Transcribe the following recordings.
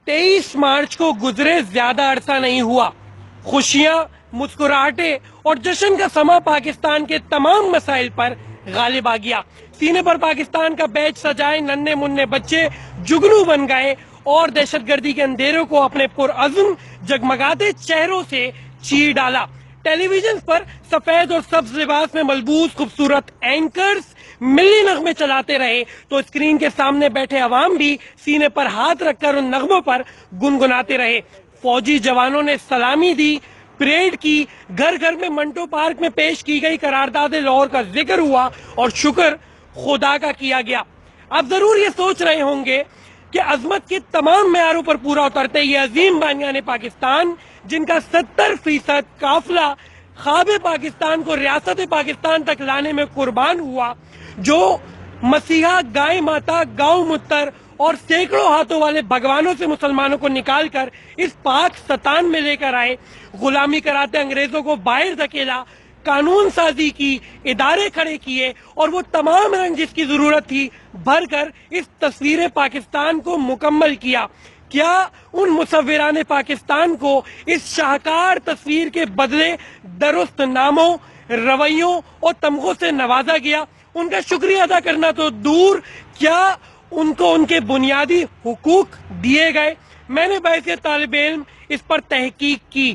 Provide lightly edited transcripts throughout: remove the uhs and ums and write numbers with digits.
23 मार्च को गुजरे ज्यादा अरसा नहीं हुआ। खुशियां, मुस्कुराहटें और जश्न का समा पाकिस्तान के तमाम मसाइल पर गालिब आ गया। सीने पर पाकिस्तान का बैच सजाए नन्हे मुन्ने बच्चे जुगनू बन गए और दहशतगर्दी के अंधेरों को अपने पुरअज़्म जगमगाते चेहरों से चीर डाला। टेलीविजन पर सफेद और सब्ज लिबास में मलबूस खूबसूरत एंकर्स मिली नगमे चलाते रहे तो स्क्रीन के सामने बैठे अवाम भी सीने पर हाथ रखकर उन नगमों पर गुनगुनाते रहे। फौजी जवानों ने सलामी दी, परेड की, घर घर में मंटो पार्क में पेश की गई करारदाद लाहौर का जिक्र हुआ और शुक्र खुदा का किया गया। आप जरूर ये सोच रहे होंगे कि अजमत के तमाम मेयारों पर पूरा उतरते ये अजीम बानियाने पाकिस्तान, जिनका 70% काफिला ख्वाब पाकिस्तान को रियासत पाकिस्तान तक लाने में कुर्बान हुआ, जो मसीहा, गाय माता, गांव मुत्तर और सैकड़ों हाथों वाले भगवानों से मुसलमानों को निकालकर इस पाक सतान में लेकर आए, गुलामी कराते अंग्रेजों को बाहर धकेला, कानून साजी की, इदारे खड़े किए और वो तमाम रंग जिसकी जरूरत थी भरकर इस तस्वीर पाकिस्तान को मुकम्मल किया। क्या उन मुसव्विराने पाकिस्तान को इस शाहकार तस्वीर के बदले दुरुस्त नामों, रवैयों और तमगों से नवाजा गया? उनका शुक्रिया अदा करना तो दूर, क्या उनको उनके बुनियादी हुकूक दिए गए? मैंने बैसे तालिब इल्म इस पर तहकीक की,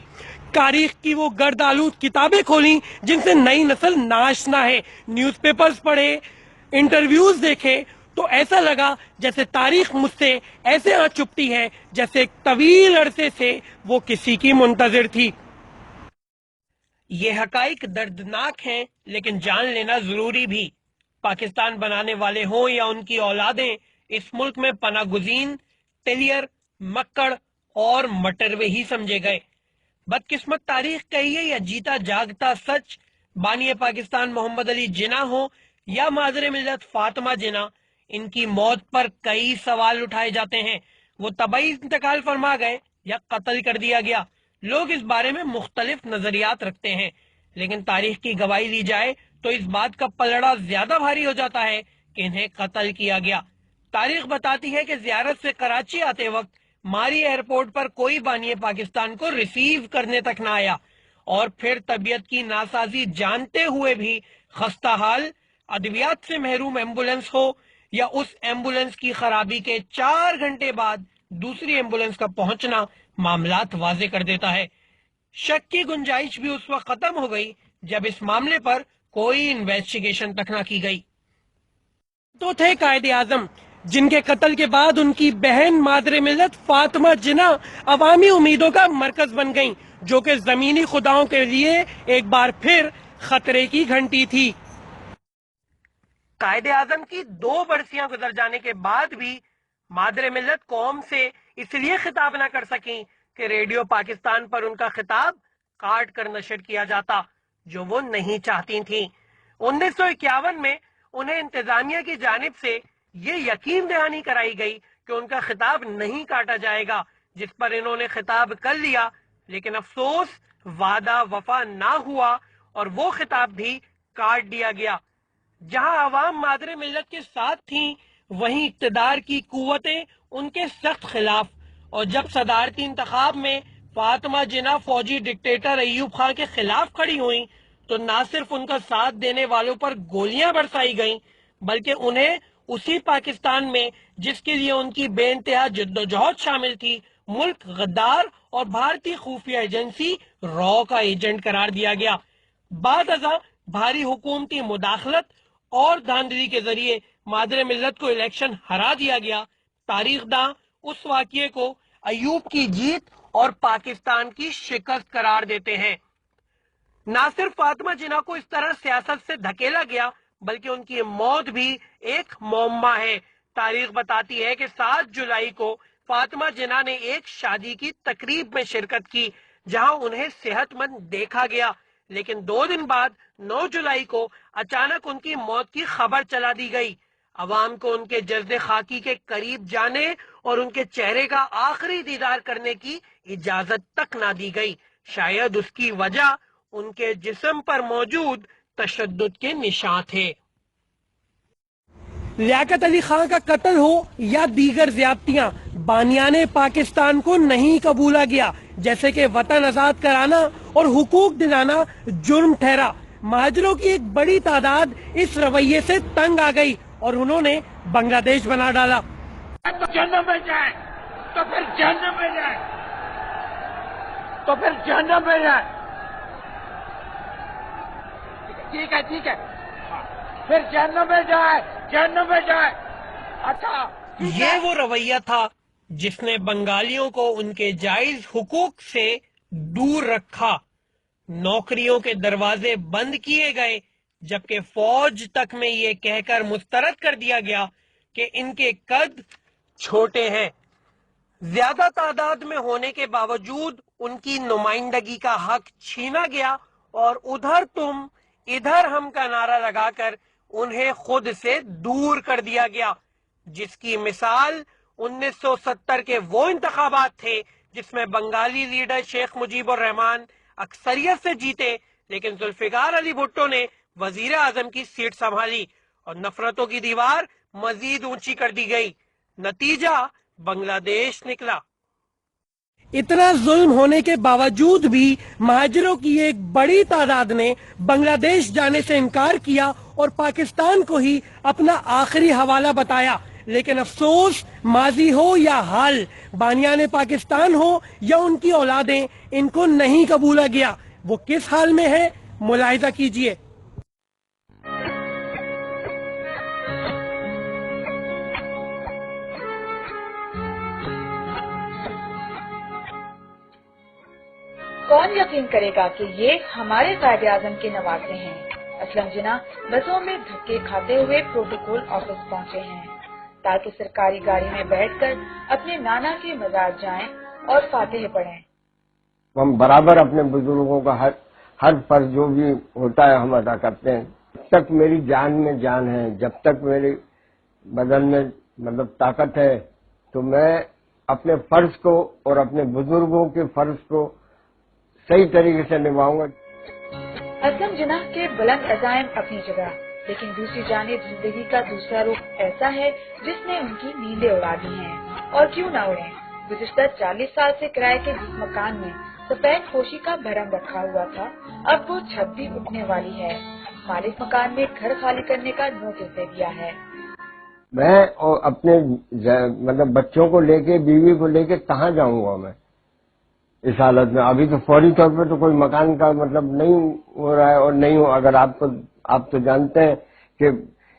तारीख की वो गर्दालूद किताबें खोली जिनसे नई नस्ल नाशना है, न्यूज़पेपर्स पढ़े, इंटरव्यूज देखे तो ऐसा लगा जैसे तारीख मुझसे ऐसे आ चुपती है जैसे एक तवील अरसे से वो किसी की मुंतजिर थी। ये हकाइक दर्दनाक हैं लेकिन जान लेना जरूरी भी। पाकिस्तान बनाने वाले हों या उनकी औलादें, इस मुल्क में पनागुजीन, टेलियर, मक्कड़ और मटरवे ही समझे गए। बदकिस्मत तारीख कहिए या जीता जागता सच, बानिए पाकिस्तान मोहम्मद अली जिना हो या मादरे मिल्लत फातिमा जिना, इनकी मौत पर कई सवाल उठाए जाते हैं। वो तबई इंतकाल फरमा गए या कत्ल कर दिया गया? लोग इस बारे में मुख्तलिफ नजरियात रखते हैं, लेकिन तारीख की गवाही ली जाए तो इस बात का पलड़ा ज्यादा भारी हो जाता है कि इन्हें कत्ल किया गया। तारीख बताती है कि जियारत से कराची आते वक्त मारी एयरपोर्ट पर कोई बानिए पाकिस्तान को रिसीव करने तक ना आया, और फिर तबीयत की नासाजी जानते हुए भी खस्ता हाल, अद्वियात से महरूम एम्बुलेंस हो या उस एम्बुलेंस की खराबी के 4 घंटे बाद दूसरी एम्बुलेंस का पहुंचना मामलात वाजे कर देता है। शक की गुंजाइश भी उस वक्त खत्म हो गई जब इस मामले पर कोई इन्वेस्टिगेशन तक ना की गई। तो थे कायदे आजम, जिनके कत्ल के बाद उनकी बहन मादरे मिल्लत फातिमा जिना अवामी उम्मीदों का मरकज बन गईं, जो कि जमीनी खुदाओं के लिए एक बार फिर खतरे की घंटी थी। कायदे आजम की 2 बरसियां गुजर जाने के बाद भी मादरे मिल्लत कौम से इसलिए खिताब न कर सकी कि रेडियो पाकिस्तान पर उनका खिताब काट कर नशर किया जाता, जो वो नहीं चाहती थी। 1951 में उन्हें इंतजामिया की जानिब से ये यकीन दहानी कराई गई कि उनका खिताब नहीं काटा जाएगा, जिस पर इन्होंने खिताब कर लिया, लेकिन अफसोस वादा वफा ना हुआ और वो खिताब भी काट दिया गया। जहां अवाम मादरे मिल्लत के साथ थी, वहीं इक्तदार की कुव्वतें उनके सख्त खिलाफ, और जब सदारती इंतखाब में फातिमा जिना फौजी डिक्टेटर अयूब खान के खिलाफ खड़ी हुई तो ना सिर्फ उनका साथ देने वालों पर गोलियां बरसाई गईं, बल्कि उन्हें उसी पाकिस्तान में जिसके लिए उनकी बेइंतहा जद्दोजहद शामिल थी, मुल्क गद्दार और भारतीय खुफिया एजेंसी रॉ का एजेंट करार दिया गया। बाद अज़ा भारी हुकूमती मुदाखलत और धांधली के जरिए मादरे मिल्लत को इलेक्शन हरा दिया गया। तारीखदां उस वाक़ये को अयूब की जीत और पाकिस्तान की शिकस्त करार देते हैं। ना सिर्फ फातिमा जिना को इस तरह सियासत से धकेला गया, बल्कि उनकी मौत भी एक मौम्मा है। तारीख बताती है कि 7 जुलाई को फातिमा जिना ने एक शादी की तकरीब में शिरकत की, जहां उन्हें सेहतमंद देखा गया, लेकिन 2 दिन बाद 9 जुलाई को अचानक उनकी मौत की खबर चला दी गई। अवाम को उनके जज्दे खाकी के करीब जाने और उनके चेहरे का आखिरी दीदार करने की इजाजत तक ना दी गई। शायद उसकी वजह उनके जिस्म पर मौजूद तशद्दुद के निशान थे। लियाकत अली खान का कत्ल हो या दीगर ज्यादतियां, बानियान पाकिस्तान को नहीं कबूला गया, जैसे कि वतन आजाद कराना और हुकूक दिलाना जुर्म ठहरा। महाजरों की एक बड़ी तादाद इस रवैये से तंग आ गई और उन्होंने बांग्लादेश बना डाला। तो जहन्नम में जाए, तो फिर जहन्नम में जाए, तो फिर जहन्नम में जाए। ठीक है, ठीक है, फिर जहन्नम में जाए, जहन्नम में जाए। अच्छा, ये वो रवैया था जिसने बंगालियों को उनके जायज हुकूक से दूर रखा। नौकरियों के दरवाजे बंद किए गए, जबकि फौज तक में ये कहकर मुस्तरद कर दिया गया कि इनके कद छोटे हैं। ज्यादा तादाद में होने के बावजूद उनकी नुमाइंदगी का हक छीना गया और उधर तुम इधर हम का नारा लगाकर उन्हें खुद से दूर कर दिया गया, जिसकी मिसाल 1970 के वो इंतखाबात थे जिसमें बंगाली लीडर शेख मुजीबुर रहमान अक्सरियत से जीते, लेकिन जुल्फिकार अली भुट्टो ने वजीर आजम की सीट संभाली और नफरतों की दीवार मजीद ऊंची कर दी गई। नतीजा बांग्लादेश निकला। इतना जुल्म होने के बावजूद भी महाजरों की एक बड़ी तादाद ने बांग्लादेश जाने से इनकार किया और पाकिस्तान को ही अपना आखिरी हवाला बताया। लेकिन अफसोस, माजी हो या हाल, बानियान पाकिस्तान हो या उनकी औलादें, इनको नहीं कबूला गया। वो किस हाल में है, मुलाहिजा कीजिए। कौन यकीन करेगा कि ये हमारे कायदे आजम के नवासे हैं। असलम जिना बसों में धक्के खाते हुए प्रोटोकॉल ऑफिस पहुंचे हैं ताकि सरकारी गाड़ी में बैठकर अपने नाना के मजार जाएं और फातिहा पढ़ें। हम बराबर अपने बुजुर्गों का हर फर्ज जो भी होता है हम अदा करते हैं। जब तक मेरी जान में जान है, जब तक मेरे बदन में मतलब ताकत है, तो मैं अपने फर्ज को और अपने बुजुर्गों के फर्ज को सही तरीके से निभाऊंगा। असलम जिना के बुलंद अज़ाइम अपनी जगह, लेकिन दूसरी जानिब जिंदगी का दूसरा रूप ऐसा है जिसने उनकी नींदें उड़ा दी हैं। और क्यों न उड़े। गुज़िश्ता 40 साल से किराए के जिस मकान में सफेद पोशी का भरम रखा हुआ था, अब वो छत भी उठने वाली है। मालिक मकान में घर खाली करने का नोटिस दे दिया है। मैं और अपने मतलब बच्चों को लेके, बीवी को लेके कहाँ जाऊंगा मैं इस हालत में। अभी तो फौरी तौर पे तो कोई मकान का मतलब नहीं हो रहा है और नहीं हो। अगर आप तो जानते हैं कि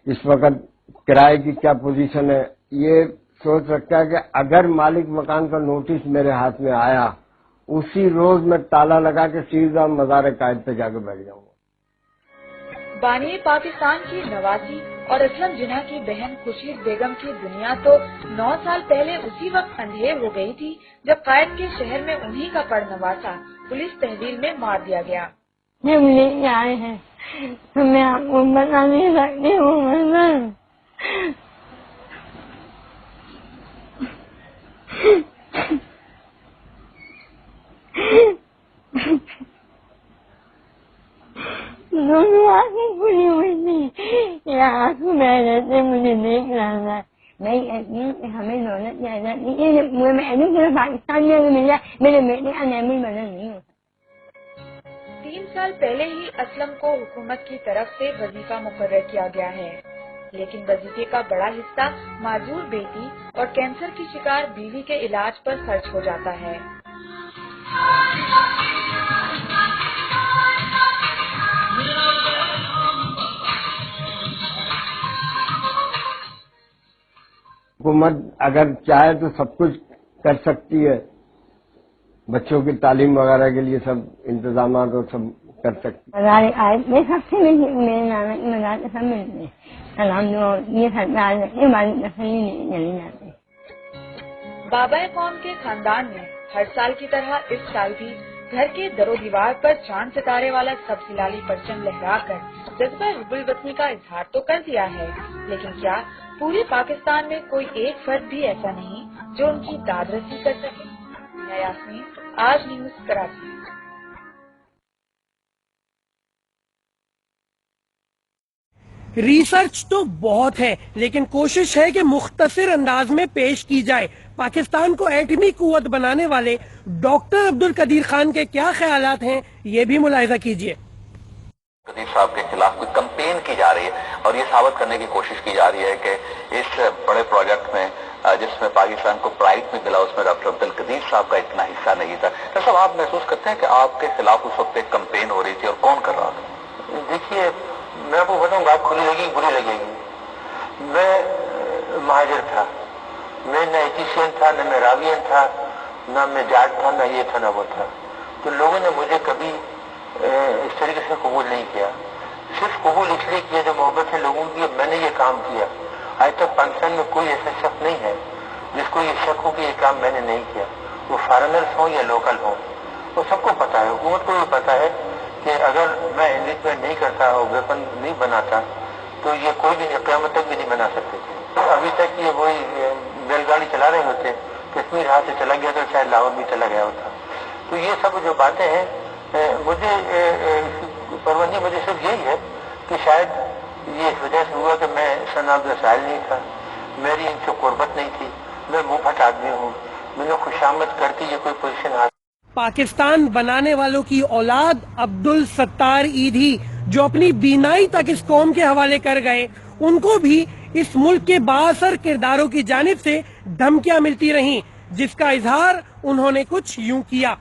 इस वक्त किराए की क्या पोजीशन है। ये सोच रखता है कि अगर मालिक मकान का नोटिस मेरे हाथ में आया, उसी रोज मैं ताला लगा के सीधा मज़ार कायद पे जाके बैठ जाऊंगा। बानी पाकिस्तान की नवासी और असलम जिना की बहन खुर्शीद बेगम की दुनिया तो 9 साल पहले उसी वक्त अंधेर हो गई थी जब कायद के शहर में उन्हीं का पड़नवासा पुलिस तहवील में मार दिया गया। जब ले आए हैं तो मैं आपको बता नहीं सकती हूँ। दोनों आंखें खुली हुई थी, या आंसू बह रहे थे, मुझे देख रहा था। मैं कहती हूँ कि हमें दौलत की आजादी मैं पाकिस्तान में मिल जाए, मेरे बेटे का नैमुल बदल नहीं होता। 3 साल पहले ही असलम को हुकूमत की तरफ से वजीफा मुकर्रर किया गया है, लेकिन वजीफे का बड़ा हिस्सा माजूर बेटी और कैंसर की शिकार बीवी के इलाज पर खर्च हो जाता है। हुकूमत अगर चाहे तो सब कुछ कर सकती है। बच्चों की तालीम वगैरह के लिए सब इंतजाम तो सब कर सकती है। मज़ार कायद में सबसे मेरे नाना की मज़ार के सब मिलते हैं। सलाम दो, ये सरकार के बाद नहीं जाते। बाबा कौम के खानदान ने हर साल की तरह इस साल भी घर के दरो दीवार पर चांद सितारे वाला सबसिलाली परचम लहराकर जज्बा रुबुल वतनी का इजहार तो कर दिया है, लेकिन क्या पूरे पाकिस्तान में कोई एक फर्द भी ऐसा नहीं जो उनकी दादरसी कर सके। यास्मीन, आज न्यूज़, कराची। ریسرچ تو بہت ہے لیکن کوشش ہے کہ مختصر انداز میں پیش کی جائے. پاکستان کو ایٹمی قوت بنانے والے ڈاکٹر عبدالقدیر خان کے کیا خیالات ہیں یہ بھی ملاحظہ کیجیے. قدیر صاحب کے خلاف کوئی کمپین کی جا رہی ہے اور یہ ثابت کرنے کی کوشش کی جا رہی ہے کہ اس بڑے پروجیکٹ میں جس میں پاکستان کو پرائڈ میں ملا اس میں ڈاکٹر عبدالقدیر صاحب کا اتنا حصہ نہیں تھا. ڈاکٹر صاحب آپ محسوس کرتے ہیں کہ آپ کے خلاف اس وقت ایک کمپین ہو رہی تھی اور کون کر رہا تھا؟ دیکھیے میں آپ کو بتاؤں بات کھلی لگے گی بری لگے گی. میں مہاجر تھا, میں نہ ایتھیشین تھا, نہ میں راوین تھا, نہ میں جاٹ تھا, نہ یہ تھا نہ وہ تھا. تو لوگوں نے مجھے کبھی اس طریقے سے قبول نہیں کیا. صرف قبول اس لیے کیا جو محبت ہے لوگوں کی. میں نے یہ کام کیا. آج تک پاکستان میں کوئی ایسا شخص نہیں ہے جس کو یہ شک ہو کہ یہ کام میں نے نہیں کیا, وہ فارنرز ہوں یا لوکل ہوں. وہ سب کو پتا ہے, حکومت کو بھی پتا ہے کہ اگر میں انویسٹمنٹ نہیں کرتا اور ویپن نہیں بناتا تو یہ کوئی بھی قیامت تک بھی نہیں بنا سکتے تھے. ابھی تک یہ وہی بیل گاڑی چلا رہے ہوتے, کشمیر ہاتھ سے چلا گیا تو شاید لاہور بھی چلا گیا ہوتا. تو یہ سب جو باتیں ہیں مجھے پروندی مجھے صرف یہی ہے کہ شاید یہ اس وجہ سے ہوا کہ میں سناب رسائل نہیں تھا, میری ان سے قربت نہیں تھی, میں منہ پھٹ آدمی ہوں, مجھے خوشامد کرتی یہ کوئی پوزیشن آتی. پاکستان بنانے والوں کی اولاد عبدالستار ایدھی جو اپنی بینائی تک اس قوم کے حوالے کر گئے, ان کو بھی اس ملک کے بااثر کرداروں کی جانب سے دھمکیاں ملتی رہیں, جس کا اظہار انہوں نے کچھ یوں کیا.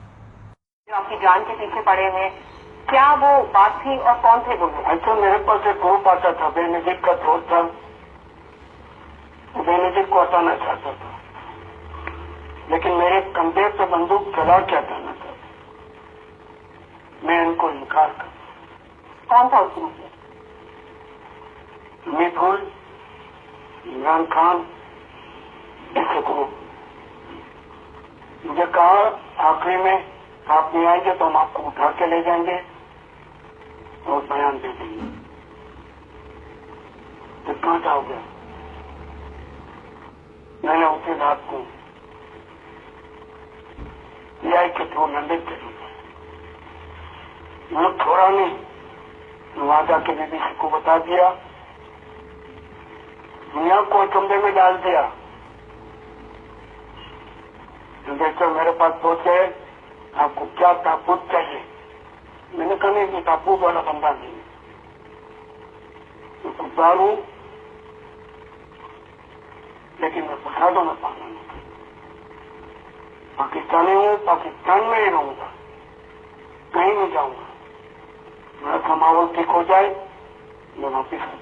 آپ کی جان کے پیچھے پڑے ہیں, کیا وہ بات تھی اور کون تھے وہ؟ اچھا میرے پاس ایک گروپ آتا تھا, بے نظیر کا دوست تھا, بے نظیر کو ہٹانا چاہتا تھا لیکن میرے کندھے پہ بندوق چلا کے ہٹانا چاہتا. میں ان کو انکار کر. کون تھا اس میں؟ میٹھول, عمران خان, ایسے گروپ. مجھے کہا آخری میں آپ نہیں آئیں گے تو ہم آپ کو اٹھا کے لے جائیں گے اور بیان دے دیں گے. تو کہاں جاؤ گے؟ میں نے اسی رات کو کے تھرو لندن چلی گئی. میں تھوڑا نہیں وہاں جا کے بی بی سی کو بتا دیا, دنیا کو کمرے میں ڈال دیا. انویسٹر میرے پاس پہنچ گئے, آپ کو کیا تحفظ چاہیے؟ میں نے کہا نہیں, یہ تحفظ والا بندہ نہیں ہے, میں گزار ہوں لیکن میں فسادوں میں پانا نہیں. پاکستانی ہوں, پاکستان میں ہی رہوں گا, کہیں نہیں جاؤں گا. میرا کا ماحول ٹھیک ہو جائے میں واپس آ جاؤں.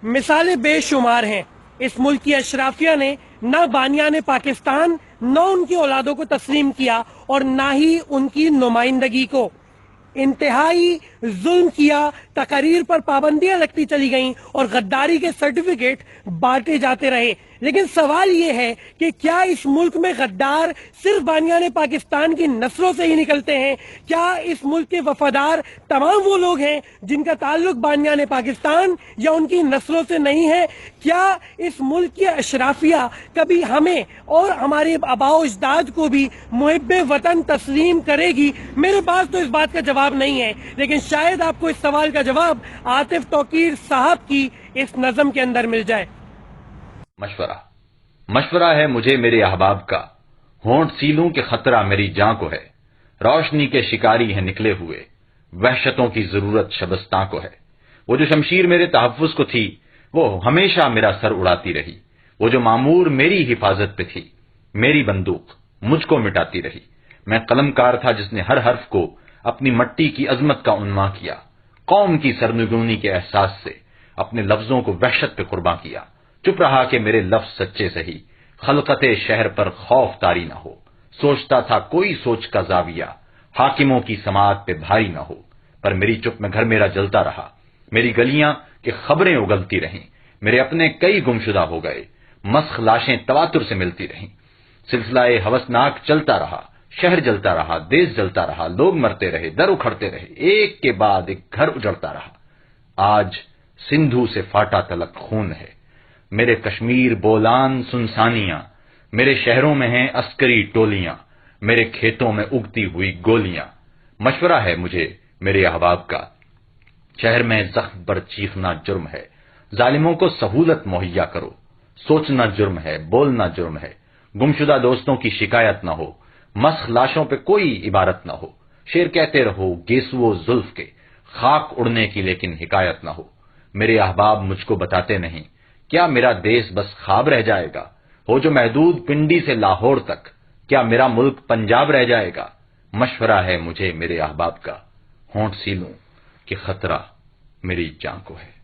مثالیں بے شمار ہیں. اس ملک کی اشرافیہ نے نہ بانیان پاکستان نہ ان کی اولادوں کو تسلیم کیا اور نہ ہی ان کی نمائندگی کو. انتہائی ظلم کیا, تقاریر پر پابندیاں لگتی چلی گئیں اور غداری کے سرٹیفکیٹ بانٹے جاتے رہے. لیکن سوال یہ ہے کہ کیا اس ملک میں غدار صرف بانیان پاکستان کی نسلوں سے ہی نکلتے ہیں؟ کیا اس ملک کے وفادار تمام وہ لوگ ہیں جن کا تعلق بانیان پاکستان یا ان کی نسلوں سے نہیں ہے؟ کیا اس ملک کی اشرافیہ کبھی ہمیں اور ہمارے آباء و اجداد کو بھی محب وطن تسلیم کرے گی؟ میرے پاس تو اس بات کا جواب نہیں ہے, لیکن شاید آپ کو اس سوال کا جواب عاطف توقیر صاحب کی اس نظم کے اندر مل جائے. مشورہ ہے مجھے میرے احباب کا, ہونٹ سیلوں کے خطرہ میری جاں کو ہے. روشنی کے شکاری ہیں نکلے ہوئے, وحشتوں کی ضرورت شبستاں کو ہے. وہ جو شمشیر میرے تحفظ کو تھی وہ ہمیشہ میرا سر اڑاتی رہی. وہ جو معمور میری حفاظت پہ تھی, میری بندوق مجھ کو مٹاتی رہی. میں قلم کار تھا جس نے ہر حرف کو اپنی مٹی کی عظمت کا عنواں کیا. قوم کی سرنگونی کے احساس سے اپنے لفظوں کو وحشت پہ قرباں کیا. چپ رہا کہ میرے لفظ سچے سہی, خلقت شہر پر خوف طاری نہ ہو. سوچتا تھا کوئی سوچ کا زاویہ حاکموں کی سماعت پہ بھاری نہ ہو. پر میری چپ میں گھر میرا جلتا رہا, میری گلیاں کہ خبریں اگلتی رہیں. میرے اپنے کئی گمشدہ ہو گئے, مسخ لاشیں تواتر سے ملتی رہیں. سلسلہ ہوسناک چلتا رہا, شہر جلتا رہا, دیش جلتا رہا, لوگ مرتے رہے, در اکھڑتے رہے, ایک کے بعد ایک گھر اجڑتا رہا. آج سندھو سے فاٹا تلک خون ہے. میرے کشمیر بولان سنسانیاں, میرے شہروں میں ہیں عسکری ٹولیاں, میرے کھیتوں میں اگتی ہوئی گولیاں. مشورہ ہے مجھے میرے احباب کا, شہر میں زخم پر چیخنا جرم ہے, ظالموں کو سہولت مہیا کرو. سوچنا جرم ہے، بولنا جرم ہے. گمشدہ دوستوں کی شکایت نہ ہو، مسخ لاشوں پہ کوئی عبارت نہ ہو. شعر کہتے رہو گیسو زلف کے، خاک اڑنے کی لیکن حکایت نہ ہو. میرے احباب مجھ کو بتاتے نہیں، کیا میرا دیس بس خواب رہ جائے گا؟ ہو جو محدود پنڈی سے لاہور تک، کیا میرا ملک پنجاب رہ جائے گا؟ مشورہ ہے مجھے میرے احباب کا، ہونٹ سی لوں کہ خطرہ میری جان کو ہے.